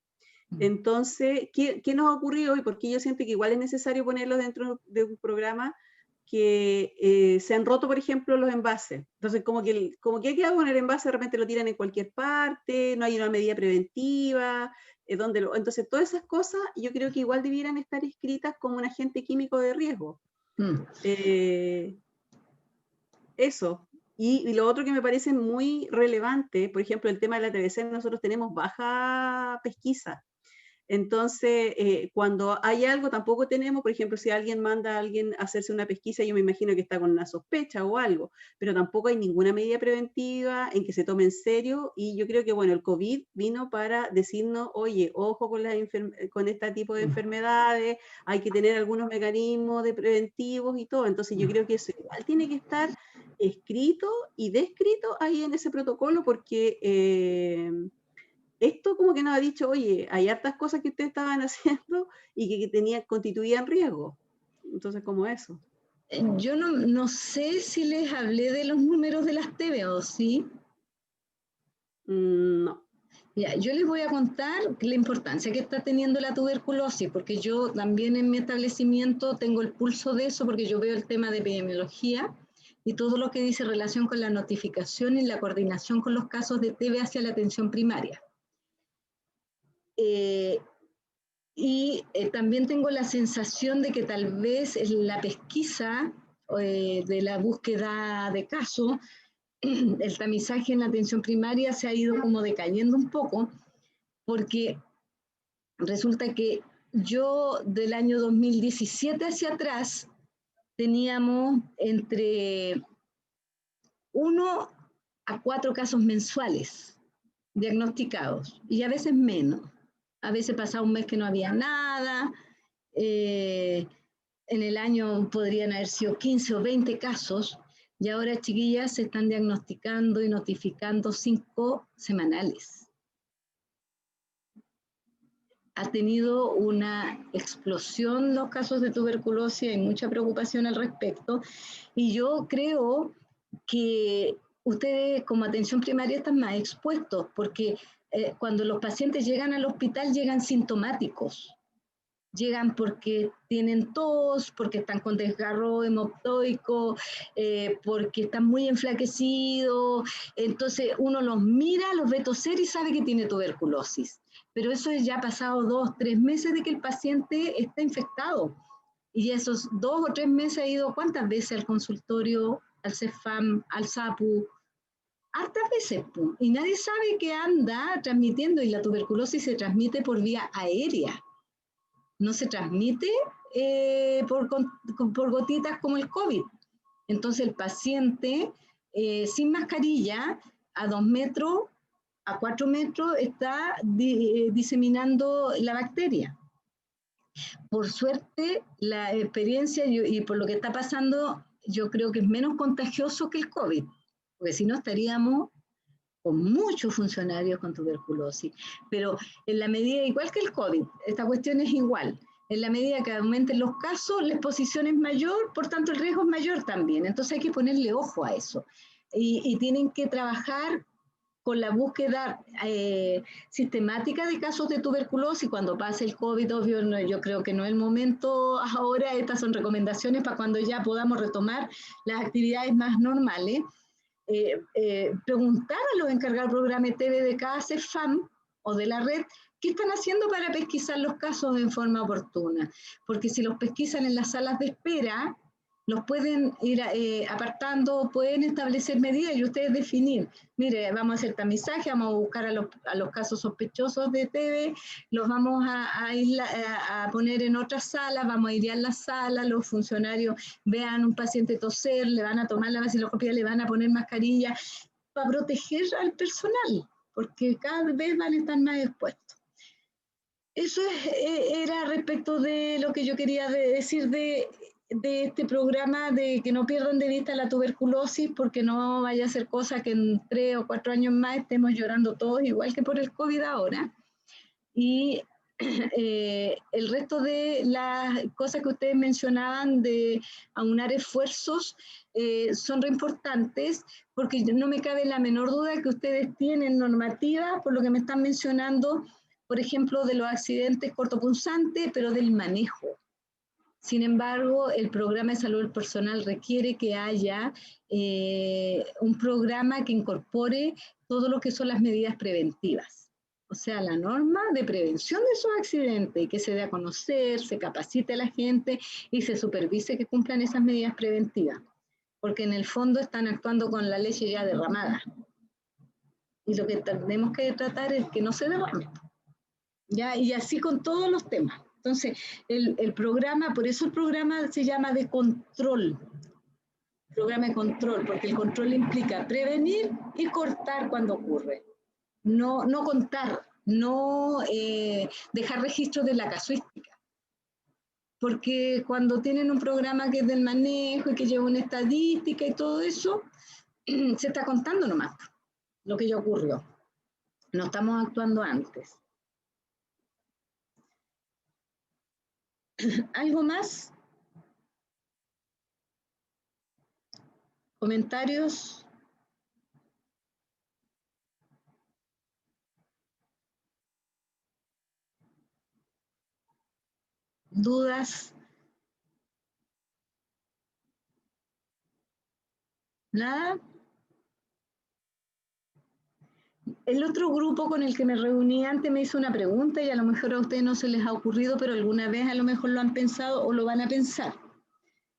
Entonces, ¿qué nos ha ocurrido hoy? Porque yo siento que igual es necesario ponerlo dentro de un programa que se han roto, por ejemplo, los envases. Entonces, como que ¿qué hago con el envase? De repente lo tiran en cualquier parte, no hay una medida preventiva, entonces todas esas cosas yo creo que igual debieran estar escritas como un agente químico de riesgo. Eso. Y lo otro que me parece muy relevante, por ejemplo, el tema de la TBC, nosotros tenemos baja pesquisa. Entonces, cuando hay algo, tampoco tenemos, por ejemplo, si alguien manda a alguien a hacerse una pesquisa, yo me imagino que está con una sospecha o algo, pero tampoco hay ninguna medida preventiva en que se tome en serio, y yo creo que, bueno, el COVID vino para decirnos, oye, ojo con este tipo de enfermedades, hay que tener algunos mecanismos de preventivos y todo, entonces yo creo que eso igual tiene que estar escrito y descrito ahí en ese protocolo, porque esto como que nos ha dicho, oye, hay hartas cosas que ustedes estaban haciendo y que constituían riesgo. Entonces, como eso. Yo no sé si les hablé de los números de las TBO, ¿sí? No. Ya, yo les voy a contar la importancia que está teniendo la tuberculosis, porque yo también en mi establecimiento tengo el pulso de eso, porque yo veo el tema de epidemiología y todo lo que dice relación con la notificación y la coordinación con los casos de TB hacia la atención primaria. También tengo la sensación de que tal vez la pesquisa de la búsqueda de casos, el tamizaje en la atención primaria se ha ido como decayendo un poco, porque resulta que yo del año 2017 hacia atrás teníamos entre 1 a 4 casos mensuales diagnosticados, y a veces menos. A veces pasaba un mes que no había nada, en el año podrían haber sido 15 o 20 casos, y ahora, chiquillas, se están diagnosticando y notificando 5 semanales. Ha tenido una explosión los casos de tuberculosis, hay mucha preocupación al respecto, y yo creo que ustedes como atención primaria están más expuestos, porque cuando los pacientes llegan al hospital llegan sintomáticos. llegan porque tienen tos, porque están con desgarro hemoptoico, porque están muy enflaquecidos. Entonces uno los mira, los ve toser y sabe que tiene tuberculosis. Pero eso es ya pasado 2, 3 meses de que el paciente está infectado. Y esos 2 o 3 meses ha ido ¿cuántas veces al consultorio, al CEFAM, al SAPU? Hartas veces, y nadie sabe que anda transmitiendo, y la tuberculosis se transmite por vía aérea. No se transmite por gotitas como el COVID. Entonces el paciente sin mascarilla a 2 metros, a 4 metros está diseminando la bacteria. Por suerte, la experiencia y por lo que está pasando, yo creo que es menos contagioso que el COVID, porque si no estaríamos con muchos funcionarios con tuberculosis. Pero en la medida, igual que el COVID, esta cuestión es igual. En la medida que aumenten los casos, la exposición es mayor, por tanto el riesgo es mayor también. Entonces hay que ponerle ojo a eso. Y tienen que trabajar con la búsqueda sistemática de casos de tuberculosis. Cuando pase el COVID, obvio, no, yo creo que no es el momento ahora, estas son recomendaciones para cuando ya podamos retomar las actividades más normales. Preguntar a los encargados del programa TV de cada CEFAM o de la red, ¿qué están haciendo para pesquisar los casos en forma oportuna? Porque si los pesquisan en las salas de espera, los pueden ir apartando, pueden establecer medidas y ustedes definir, mire, vamos a hacer tamizaje, vamos a buscar a los casos sospechosos de TB, los vamos a poner en otra sala, vamos a ir a la sala, los funcionarios vean un paciente toser, le van a tomar la vaciloscopia, le van a poner mascarilla, para proteger al personal, porque cada vez van a estar más expuestos. Eso era respecto de lo que yo quería decir de este programa, de que no pierdan de vista la tuberculosis, porque no vaya a ser cosa que en 3 o 4 años más estemos llorando todos, igual que por el COVID ahora. Y el resto de las cosas que ustedes mencionaban de aunar esfuerzos son re importantes, porque no me cabe la menor duda que ustedes tienen normativa, por lo que me están mencionando, por ejemplo, de los accidentes cortopunzantes, pero del manejo. Sin embargo, el programa de salud del personal requiere que haya un programa que incorpore todo lo que son las medidas preventivas. O sea, la norma de prevención de esos accidentes, que se dé a conocer, se capacite a la gente y se supervise que cumplan esas medidas preventivas. Porque en el fondo están actuando con la leche ya derramada. Y lo que tenemos que tratar es que no se derrame. ¿Ya? Y así con todos los temas. Entonces, el programa, por eso el programa se llama de control. Programa de control, porque el control implica prevenir y cortar cuando ocurre. No contar, no dejar registro de la casuística. Porque cuando tienen un programa que es del manejo y que lleva una estadística y todo eso, se está contando nomás lo que ya ocurrió. No estamos actuando antes. ¿Algo más? ¿Comentarios? ¿Dudas? ¿Nada? El otro grupo con el que me reuní antes me hizo una pregunta y a lo mejor a ustedes no se les ha ocurrido, pero alguna vez a lo mejor lo han pensado o lo van a pensar.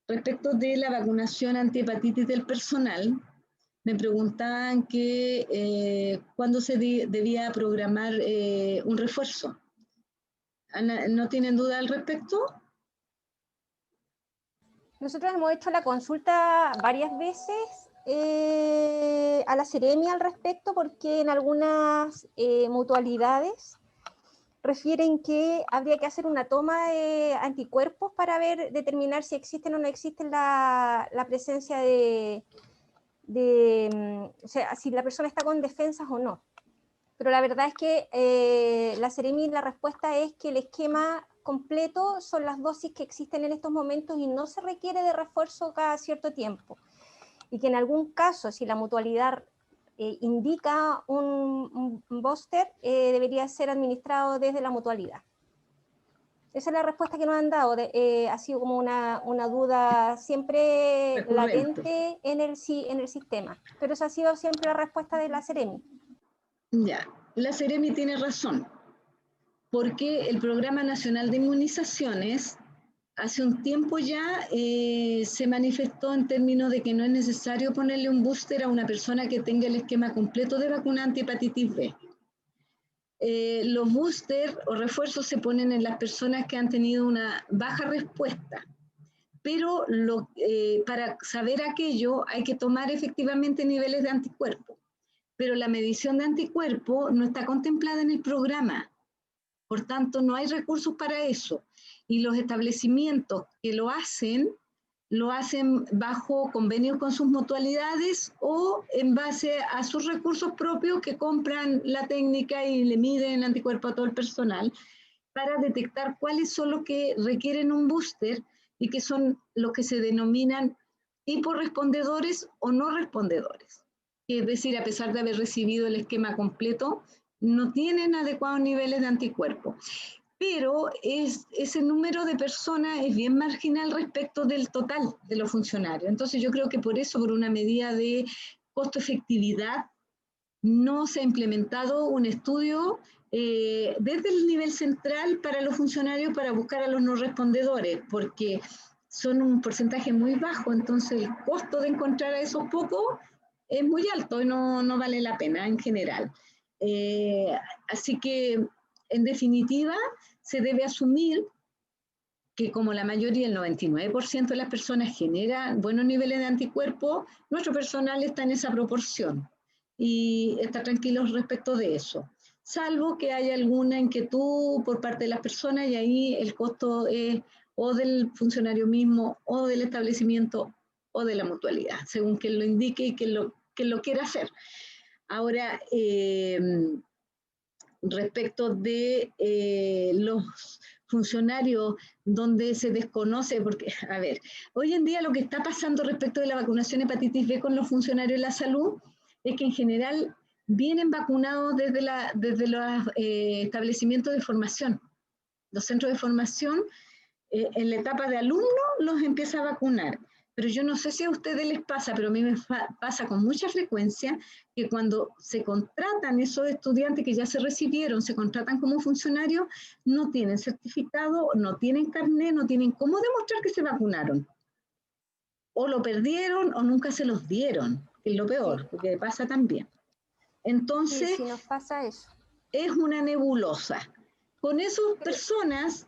Respecto de la vacunación antihepatitis del personal, me preguntaban que cuándo se debía programar un refuerzo. ¿No tienen duda al respecto? Nosotros hemos hecho la consulta varias veces a la Seremi al respecto, porque en algunas mutualidades refieren que habría que hacer una toma de anticuerpos para determinar si existen o no existen la presencia o sea, si la persona está con defensas o no. Pero la verdad es que la Seremi, la respuesta es que el esquema completo son las dosis que existen en estos momentos y no se requiere de refuerzo cada cierto tiempo. Y que en algún caso, si la mutualidad indica un booster, debería ser administrado desde la mutualidad. Esa es la respuesta que nos han dado. Ha sido como una duda siempre latente en el sistema. Pero esa ha sido siempre la respuesta de la Seremi. Ya, la Seremi tiene razón, porque el Programa Nacional de Inmunizaciones hace un tiempo ya se manifestó en términos de que no es necesario ponerle un booster a una persona que tenga el esquema completo de vacuna anti-hepatitis B. Los boosters o refuerzos se ponen en las personas que han tenido una baja respuesta, pero para saber aquello hay que tomar efectivamente niveles de anticuerpos, pero la medición de anticuerpos no está contemplada en el programa, por tanto no hay recursos para eso, y los establecimientos que lo hacen bajo convenios con sus mutualidades o en base a sus recursos propios que compran la técnica y le miden el anticuerpo a todo el personal para detectar cuáles son los que requieren un booster y que son los que se denominan hiporrespondedores o no respondedores. Es decir, a pesar de haber recibido el esquema completo, no tienen adecuados niveles de anticuerpo. Pero ese número de personas es bien marginal respecto del total de los funcionarios. Entonces yo creo que por eso, por una medida de costo-efectividad, no se ha implementado un estudio desde el nivel central para los funcionarios para buscar a los no respondedores, porque son un porcentaje muy bajo, entonces el costo de encontrar a esos pocos es muy alto y no vale la pena en general. Así que, en definitiva, se debe asumir que como la mayoría, el 99% de las personas generan buenos niveles de anticuerpos, nuestro personal está en esa proporción y está tranquilo respecto de eso, salvo que haya alguna inquietud por parte de las personas y ahí el costo es o del funcionario mismo o del establecimiento o de la mutualidad, según quien lo indique y quien lo quiera hacer. Ahora, respecto de los funcionarios donde se desconoce, porque, a ver, hoy en día lo que está pasando respecto de la vacunación hepatitis B con los funcionarios de la salud es que en general vienen vacunados desde los establecimientos de formación. Los centros de formación, en la etapa de alumno, los empieza a vacunar. Pero yo no sé si a ustedes les pasa, pero a mí me pasa con mucha frecuencia que cuando se contratan esos estudiantes que ya se recibieron, se contratan como funcionarios, no tienen certificado, no tienen carnet, no tienen cómo demostrar que se vacunaron. O lo perdieron o nunca se los dieron, que es lo peor, sí, porque pasa también. Entonces, sí, nos pasa eso. Es una nebulosa. Con esas personas,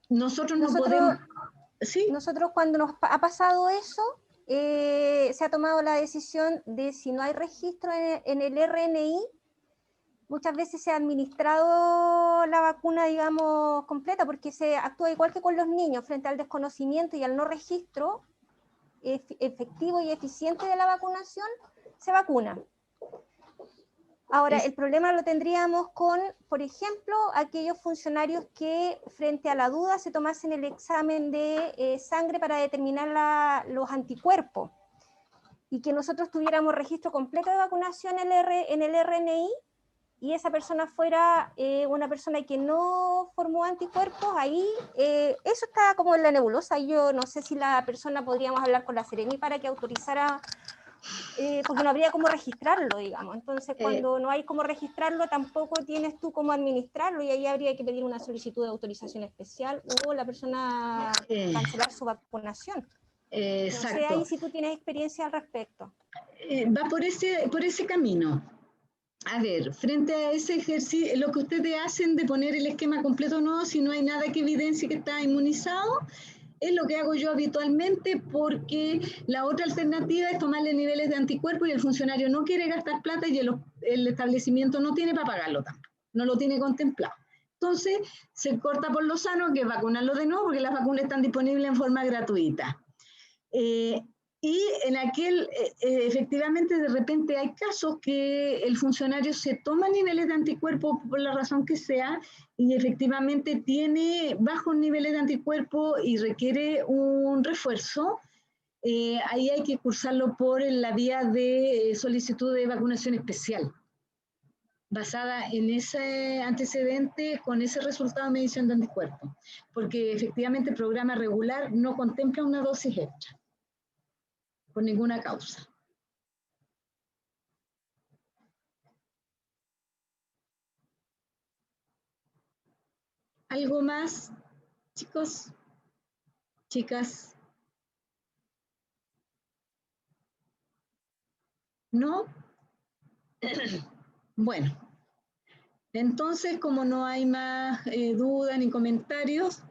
nosotros no podemos... ¿Sí? Nosotros cuando nos ha pasado eso, se ha tomado la decisión de si no hay registro en el RNI, muchas veces se ha administrado la vacuna, digamos, completa, porque se actúa igual que con los niños, frente al desconocimiento y al no registro efectivo y eficiente de la vacunación, se vacuna. Ahora, el problema lo tendríamos con, por ejemplo, aquellos funcionarios que frente a la duda se tomasen el examen de sangre para determinar los anticuerpos y que nosotros tuviéramos registro completo de vacunación en el RNI y esa persona fuera una persona que no formó anticuerpos, ahí eso está como en la nebulosa. Yo no sé si la persona podríamos hablar con la Seremi para que autorizara... porque no habría cómo registrarlo, digamos. Entonces, cuando no hay cómo registrarlo, tampoco tienes tú cómo administrarlo y ahí habría que pedir una solicitud de autorización especial o la persona cancelar su vacunación. Exacto. No sé ahí si tú tienes experiencia al respecto. Va por ese camino. A ver, frente a ese ejercicio, lo que ustedes hacen de poner el esquema completo o no, si no hay nada que evidencie que está inmunizado, es lo que hago yo habitualmente, porque la otra alternativa es tomarle niveles de anticuerpos y el funcionario no quiere gastar plata y el establecimiento no tiene para pagarlo tampoco, no lo tiene contemplado. Entonces, se corta por lo sano, que es vacunarlo de nuevo, porque las vacunas están disponibles en forma gratuita. Y en efectivamente, de repente hay casos que el funcionario se toma niveles de anticuerpos por la razón que sea y efectivamente tiene bajos niveles de anticuerpos y requiere un refuerzo. Ahí hay que cursarlo por la vía de solicitud de vacunación especial. basada en ese antecedente con ese resultado de medición de anticuerpos, porque efectivamente el programa regular no contempla una dosis extra, por ninguna causa. ¿Algo más, chicos? Chicas. ¿No? Bueno, entonces, como no hay más dudas ni comentarios,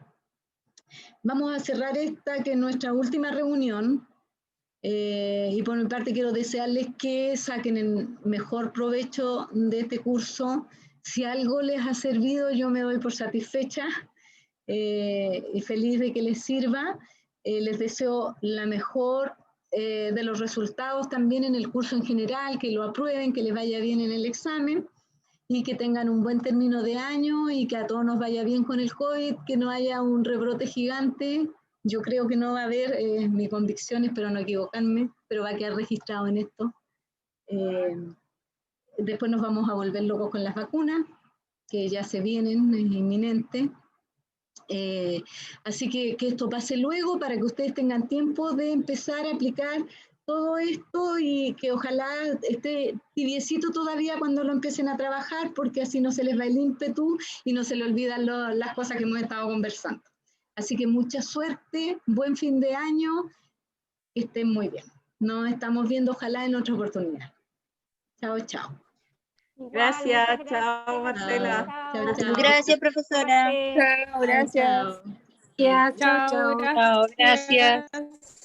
vamos a cerrar esta, que es nuestra última reunión. Y por mi parte quiero desearles que saquen el mejor provecho de este curso. Si algo les ha servido, yo me doy por satisfecha y feliz de que les sirva. Les deseo la mejor de los resultados también en el curso en general, que lo aprueben, que les vaya bien en el examen y que tengan un buen término de año y que a todos nos vaya bien con el COVID, que no haya un rebrote gigante. Yo creo que no va a haber, mi convicción, espero no equivocarme, pero va a quedar registrado en esto. Después nos vamos a volver locos con las vacunas, que ya se vienen, es inminente. Así que esto pase luego para que ustedes tengan tiempo de empezar a aplicar todo esto y que ojalá esté tibiecito todavía cuando lo empiecen a trabajar, porque así no se les va el ímpetu y no se les olvidan las cosas que hemos estado conversando. Así que mucha suerte, buen fin de año, que estén muy bien. Nos estamos viendo ojalá en otra oportunidad. Chao, chao. Gracias, chao Marcela. Chao, chao. Gracias, profesora. Chao, gracias. Chao. Chao, chao. Chao, gracias. Chao, gracias.